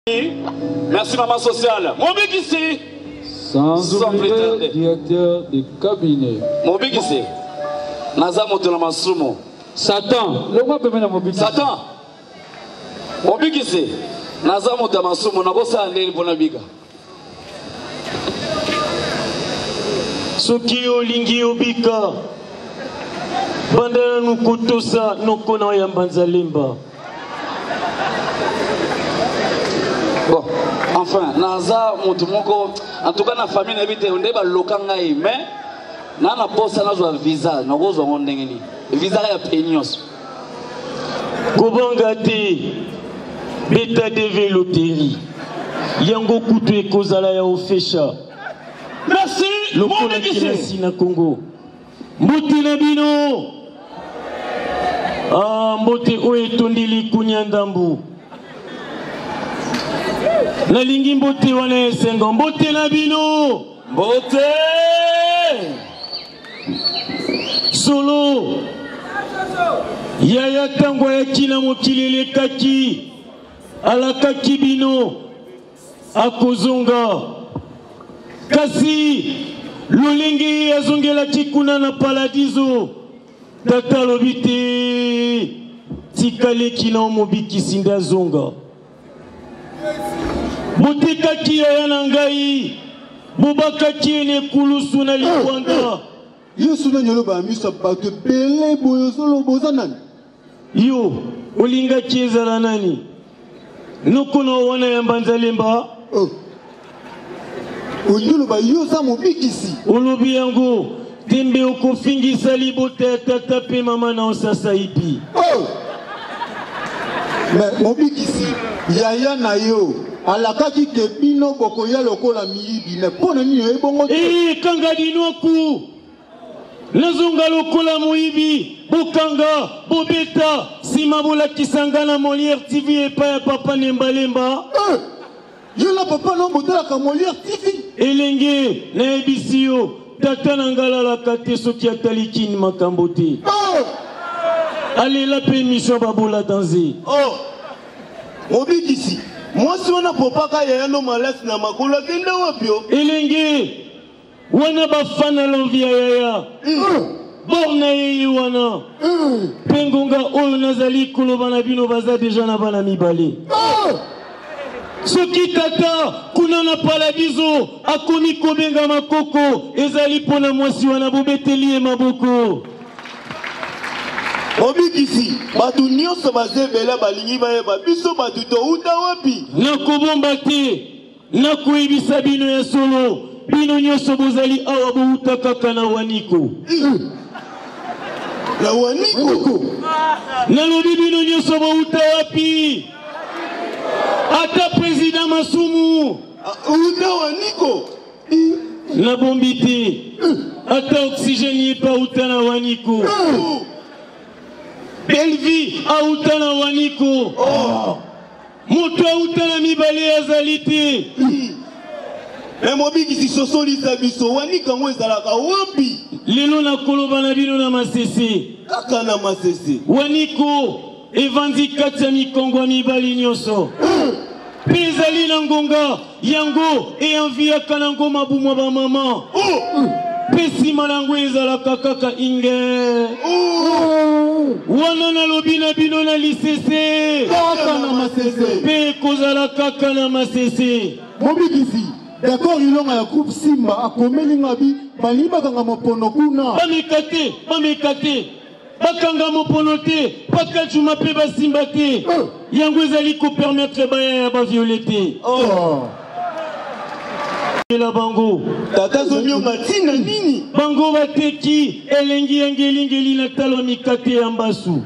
Merci maman sociale. Mobik ici. Sans oublier directeur de cabinet. Mobik ici. Naza motona masumo. Satan. Le roi peut venir Mobik. Satan. Mobik ici. Naza motona masumo. Nabosa andeni bonabika. Soki olingi obika. Bandana nukutosa nokona ya mbanzalemba. Bon, enfin, Naza, Moutoumoko, en tout cas, la famille n'habite pas on lokanga mais na poste na zo visa, na go zo ndengeni. Visa ya peignos. Kobangate beta de loterie. Yango kutu ekozala ya ofesha. Merci. Lokona kinasi na Congo. Mbote na bino. Ah, mbote oyo tondili kunyandambu. Nalingi mbote wana esenga mbote na bino mbote solo yaya tango ya kina mokilele kaki alakaki bino akozonga kasi lolenge azongela kikuna na paladizo tata lobite tikale kina mobikisi ndazonga Botika kia na ngai Bobaka kiene kulusu na likwanga Yesu na nyolo ba misa bato pele boyo solo bozanan Yo olinga kiezala nani Nukuno wana ya mbanzalemba Oh Onyolo ba yosa mobikisi Olobi yango Tembe okofingisa libote tata pe mama na osasa ipi Oh Mais mobikisi Yaya na yo alakaki ke bino boko ya lokola miyibi mais pona ni ebongo kanga dinoku nazonga lokola moyibi bokanga bobeta sima bola kisanga na Molière TV et pas papa Nembalemba yo la papa no botala ka Molière TV elenge na ebisio tata nangala la kate soki atalikini makambo te allez la permission babola danser mobikisi moi si on a popaka ya no malasi na makolo tenda wapio elenge wana bafana l'envia yaya borna yeye wana pengonga oyo nazali koloba na bino baza deja na bana mibale soki tata kuna na paladizo akomi kobenga makoko ezali pona mwasi wana bobeteli ye maboko Obikisi, batu nyonso bazebela balingi bayeba biso batu to uta wapi nakobomba te nakoyebisa bino ya solo bino nyonso bozali awa bouta kaka na waniko na waniko nalobi bino nyonso bouta wapi ata président Masumu uta waniko nabombi te ata oxygène yepa uta na waniko Belvi auta na waniko Moto auta na mibale azali te Mobikisi sosolisa biso wanika ngo ezalaka wapi lelo na koloba na bino na masese kaka na masese waniko evandi kati ya mikongo mibali nyonso pe ezali na ngonga yango eyanviaka na ngoma bumwa bamama pe nsima nango ezalaka kaka inge wana nalobi na bino na lisese kaka na masese pe kozala kaka na masese Mobikisi d'accord ilonga ya groupe Simba akomeli ngabi balibaka nga mopono kuna bamekate bakanga mopono te pakachuma pe basimba te yango ezali kopermettre baya ya baviolete la bango tata zomio matina nini bango bateki elengi yangelingeli na talo mikate ya mbasu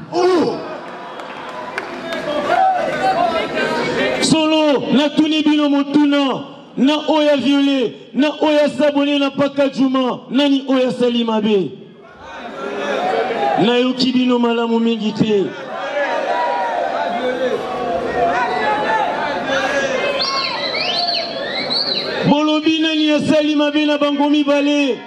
solo natuni bino motuna na oya viole na oya sabone na paka juma nani oya salima be na yoki bino malamu mingi te bolobi nani ya salima be na bango mibale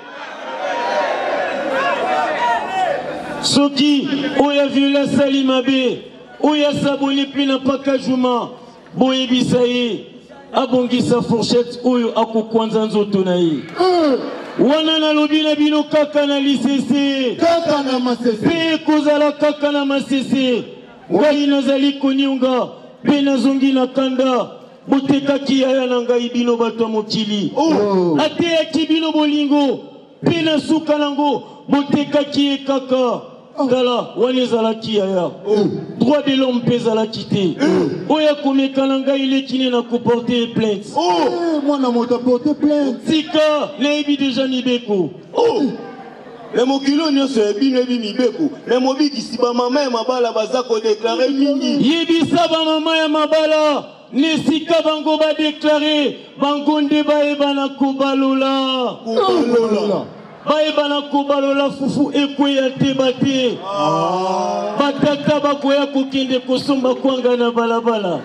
soki oya viole salima be oya sabone pe na paka juma boyebisa ye abongisa fourchette oyo akokwanza nzoto na ye wana nalobi na bino kaka na lisese kaka na masese mpe kozala kaka na masese ngai nazali konionga mpe nazongi na kanda botekaki yaya na ngai bino bato ya mokili ateyaki bino bolingo mpe na suka nango botekaki ye kaka tala wana ezalaki yaya droit de l'homme mpe ezalaki te oyo akomeka na ngai lekine na koporte plainte mwana moto aporte plainte tika nayebi deja mibeko le mokilo nyonso ebino ebi mibeko le mobikisi bamama ya mabala baza kodeklare mingi yebisa bamama ya mabala nesika bango badeklare bango nde bayeba na kobalola bayeba na kobalola fufu ekweya te bate batata bakoya kokende kosomba kwanga na balabala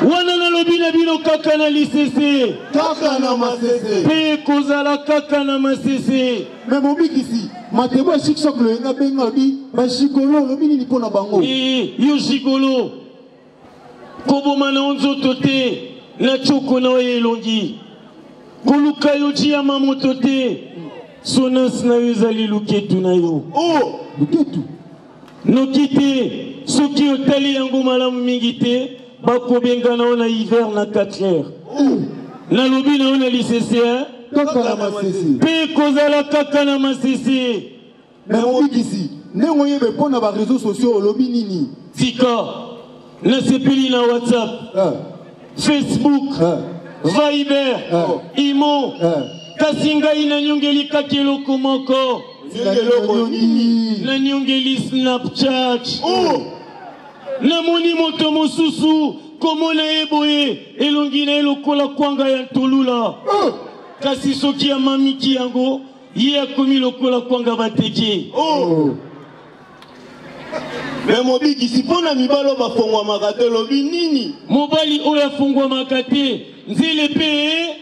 wana nalobi na bino kaka na lisese kaka na masese mpe kozala kaka na masese me mobikisi matebo esikisoko loyenga benga lobi bashikolo olobi nini mpo na bango yo jigolo koboma na nzoto te na tioko na oyo elongi koluka yo jiama moto te sonasi na yo ezali luketu na yo luketu noki te soki otali yango malamu mingi te bakobenga na yo na hiver na 4 heures nalobi na yo na lisese kaka na masese mpe kozala kaka na masese me mobikisi ndenge oyebe mpo na bareseau sociaux olobi nini tika nasepeli na whatsapp Facebook Viber Imo kasi ngai nanyongeli kaka eloko moko nanyongeli Snapchat namoni moto mosusu komona ye boye elongi na ye lokola kwanga ya ntolula kasi soki amamiki yango ye akomi lokola kwanga bateke me mobikisi mpo na mibalo bafongwamaka te lobi nini mobali oyo afongwamaka te nzele mpe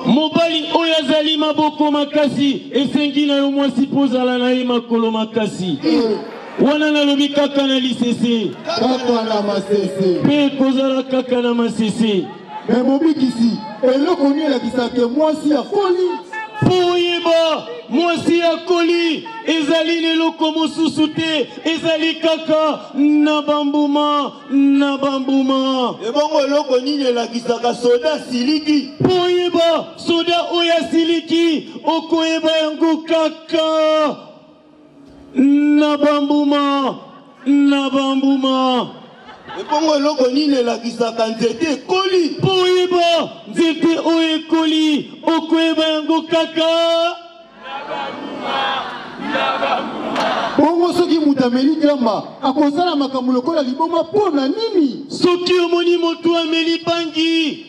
mobali oyo azali maboko makasi esengi na yo mwasi mpo ozala na ye makolo makasi wana nalobi kaka na lisese kaka na masese mpe kozala kaka na masese me mobikisi eloko nini elakisaka mwasi ya foli mpo oyeba mwasi akoli ezali neloko mosusu te ezali kaka na bambuma na bambuma ebongo eloko nini elakisaka soda siliki mpo oyeba soda oyo asiliki okoyeba yango kaka na bambuma na bambuma ebongo eloko nini elakisaka nzete ekoli mpo oyeba nzete oyo ekoli okoyeba yango kaka bongo soki moto ameli jamba akozala makambo lokola liboma mpo na nini soki omoni moto ameli bangi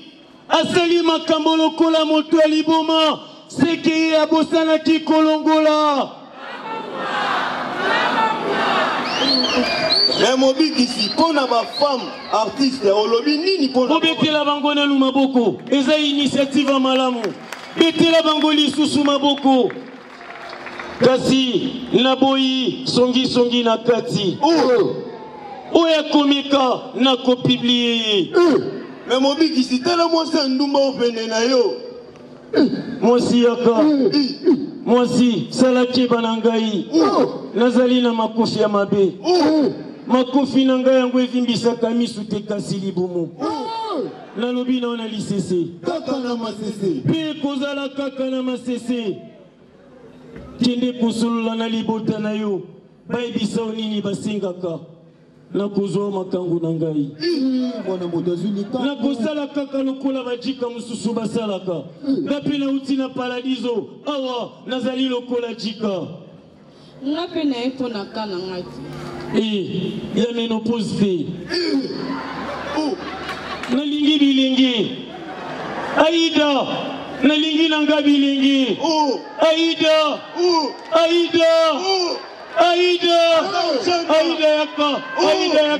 asali makambo lokola moto ya liboma seke ye abosanaki kolongola me mobikisi mpo na bafemme artiste olobi nini mpo na obetela bango nanu maboko eza initiative malamu betela bango lisusu maboko kasi naboyi songi na kati oyo akomika na kopiblie ye me mobikisi tala mwasi ya ndumba opene na yo mwasi yaka mwasi salakeba na ngai nazali na makofi ya mabe makofi na ngai yango evimbisaka misu te kasi libumu nalobi na yo na lisese kaka na masese mpe kozala kaka na masese kende kosolola na libota na yo bayebisa yo nini basengaka na kozwa makangu na ngai mwana moto azwi likambo nakosala kaka lokola bajika mosusu basalaka nga mpe nauti na paradiso awa nazali lokola jika nga mpe na ye mpo na ka na ngai ya menopause te nalingi bilingi aida nalingi na nga bilingi aida Aida yaka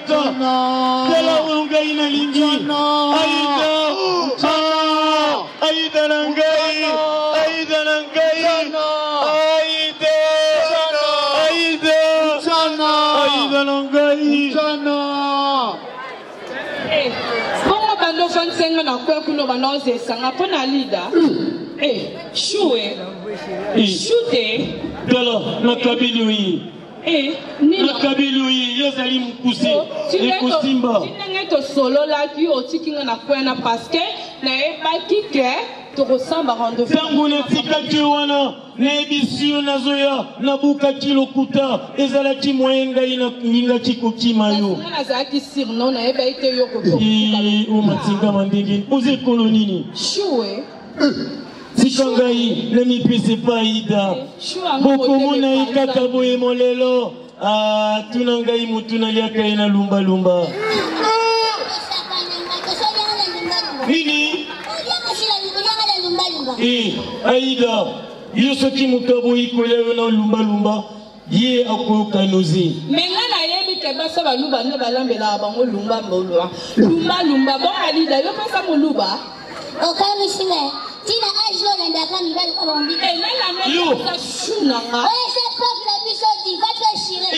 tala oyo ngai nalingi Aida na ngai Aida na ngai Aida na ngai senga na kwa kuno banoze sanga pona lida. Choué. Chouté. Dala na kabili wi. Nina kabili wi yozali mkusi. Ekusimba. Tinengeto solo la ki otikinga na kwa na paske na ebaki ke to resamba rando. Tangu na tikaki wana na ebisio na zoya na buka kilokuta ezalaki moyenga ina ninga chikokima yo. Na zaki sirno na ebaite yo ko. O matinga mandingi oze kolonini. Choué. Sikangai ne mi pese pa ida. Boko mona ikaka boye molelo. Tunangai mutuna liaka ina lumba lumba. Nini? Aida, yosoki mutabo ikolewe na lumba lumba. Ye akoyoka nozi. Menga na yebi ke basa baluba ne balambela bango lumba mbolo. Lumba lumba bon alida yo pesa moluba. Okami sime. Tina ajo nenda kami bali kwa bombi. Yo. Shuna nga. Oye c'est pas la bisoti va te chirer.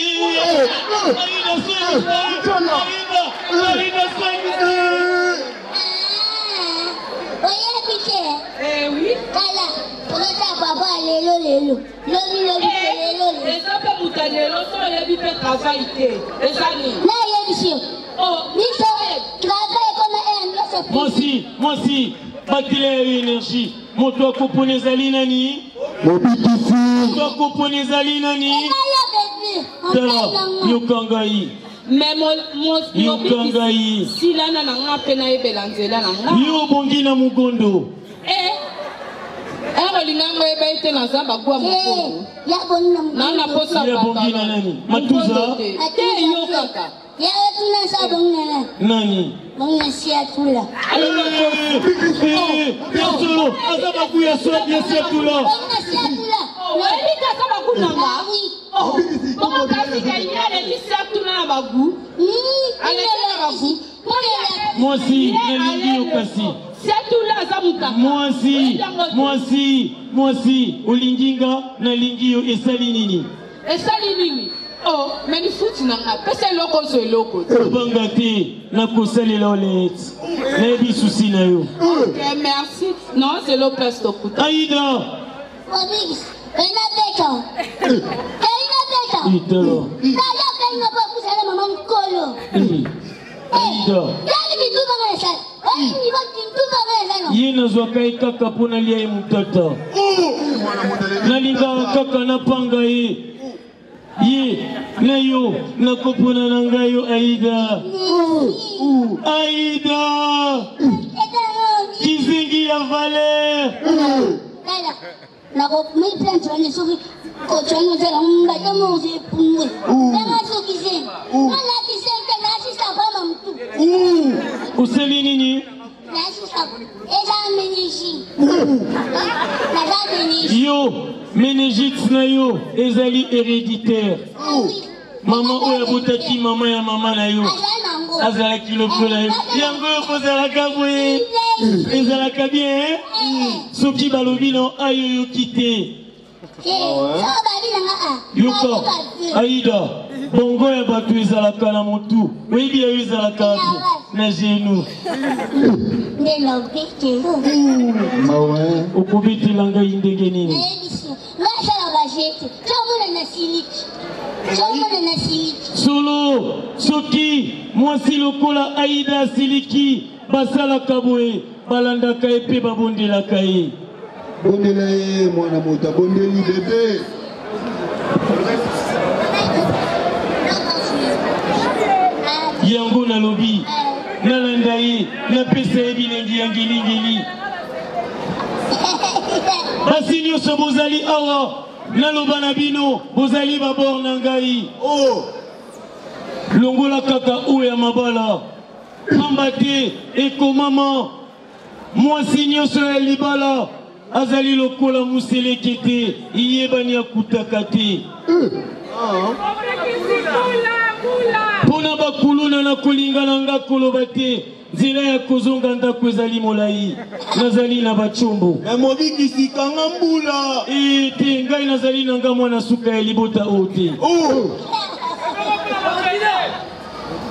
Oye piche. Oui. Kala. Onota papa lelo. Lobi lelo. Esa pe mutanelo so yebi pe travail te. Esa ni. Na yebi sio. Oh, Miso travail comme un Moi si. Batile énergie. Moto kupone zali nani? Mobikisi. Moto kupone zali nani? Tala, yokangai. Mais mon yokangai. Silana na nga pena ebelanzela na nga. Yo bongi na mugondo. Lingango ebaite na zamba kwa mugondo. Ya bongi na mugondo. Na posa ya bongi na nani? Matuza. Yo kaka. Ya tuna sa bongi na nani? Bongi na siatula. Solo, azaba kuya siatula. Bongi na siatula. Wewe kaka bakuna nga. Bongo kasi kanyane siatula na bagu. Alekela bagu. Moi si, nalingi okasi. Siatula za mutaka. Moi si, olinginga nalingi esali nini? Esali nini? Oh, mais il faut que tu n'aies pas loko zo loko. Bangati na kosalela olet. Na bi souci na yo. Ok, merci. Non, c'est le presto kuta. Aida. Obis, ena beka. Italo. Kaya penga pa kusala mama mkolo. Aida. Yali bituba ngesa. Ni ba bituba ngesa. Yena zoka ikaka pona lia mutata. Nalinga kaka na panga ye. Ye, na yo, na kopuna na ngayo Aida. Aida. Kizingi ya vale. Kaya, na ko mi plan tuane soki ko tuane tera mba mo se pumwe. Kaya soki se. Ala kisente na sisa kama mtu. Useli nini? Na sisa. Eza menishi. Na menishi. Yo. Méningite na yo ezali héréditaire. Maman oya botaki maman ya maman na yo. Azala kiloko na yo. Yango yo kozalaka boye. Ezalaka bien. Soki balobi no ayo yo kite. Yoka. Aida. Bongo ya bato ezalaka na motu. Oyebi ya yo ezalaka na genou. Okobetela ngai ndenge nini? Solo, soki, mwasi lokola Aida siliki, basala kaboe, balandaka epe babondelaka ye. Bondela ye, mwana mota, bondeli bebe. Yango na lobi, nalanda ye, napesa ye bilengi ya ngeli. Basi nyonso bozali awa. Naloba na bino bozali babor na ngai. Longola kaka oya mabala. Pamba te ekomama. Mwasi nyonso ya libala azali lokola museleke te iyebani akutaka te. Pona bakuluna na kolingana nga koloba te. Nzela ya kozonga ndako ezali molai. Nazali na bachombo. Na mobikisi kanga mbula. Te ngai nazali na nga mwana suka ya libota ote.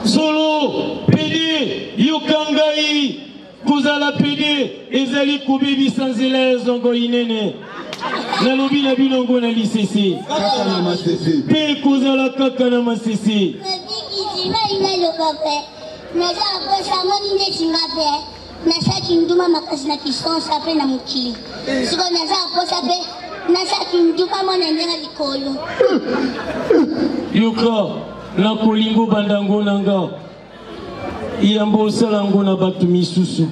Solo pede yokangai kozala pede ezali kobebi sanzela zongo inene nalobi na bilongo na lisese mpe kozala kaka na masese naza akosa moni nde singa mpe nasaki nduma makasi na kisonsa mpe na mokili sikoyo naza akosa mpe nasaki nduma mona ndenga likolo yoka nakolingo bandango na nga yambo osala ngo na bato misusu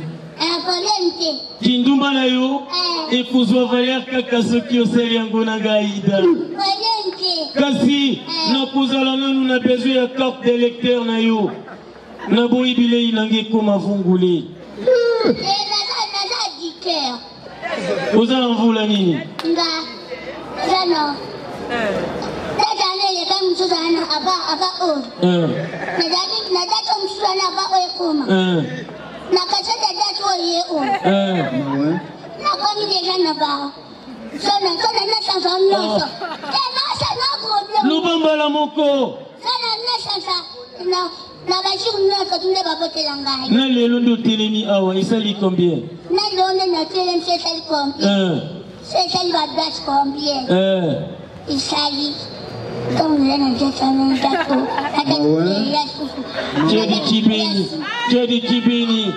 kindumba na yo ekozwa valer kaka soki osali yango na nga aida kasi nakozala nanu na besoin ya carte d'électeur na yo naboyi bilei nange ekoma vungule oza na mvula nini lubambala moko na lelo ndo telemi awa esali combien Jadi kibeni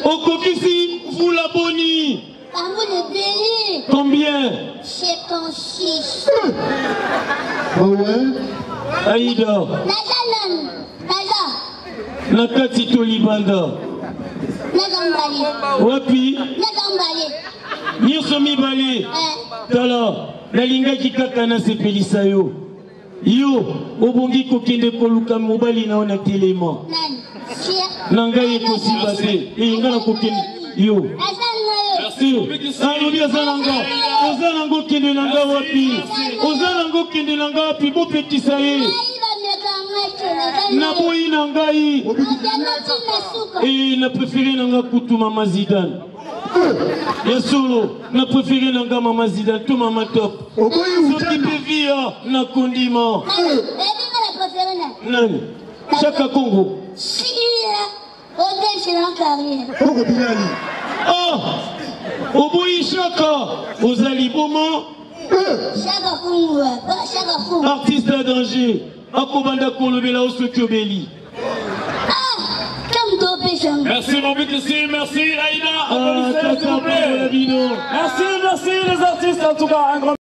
okokisi vula boni combien 56 Aïda nakati tolibanda wapi nyonso mibale tala nalingaki kaka nasepelisa yo yo obongi kokende koluka mobali nao na telema na ngai ekosiba te nga na kokende yo alobi oza nango kende na nga wapi oza nango kende na nga wapi bopekisa ye naboyi na ngai na préféré na nga kutu mama Zidane ya solo na préféré na nga mama Zidane to mama top soki mpe via na kondima nani Chaka Congo oboyi Chaka ozali boma artiste à danger akobanda kolobela osoki obeli. Merci mon but ici, merci Aïda. Applaudissez s'il vous plaît. Merci les artistes en tout cas, un grand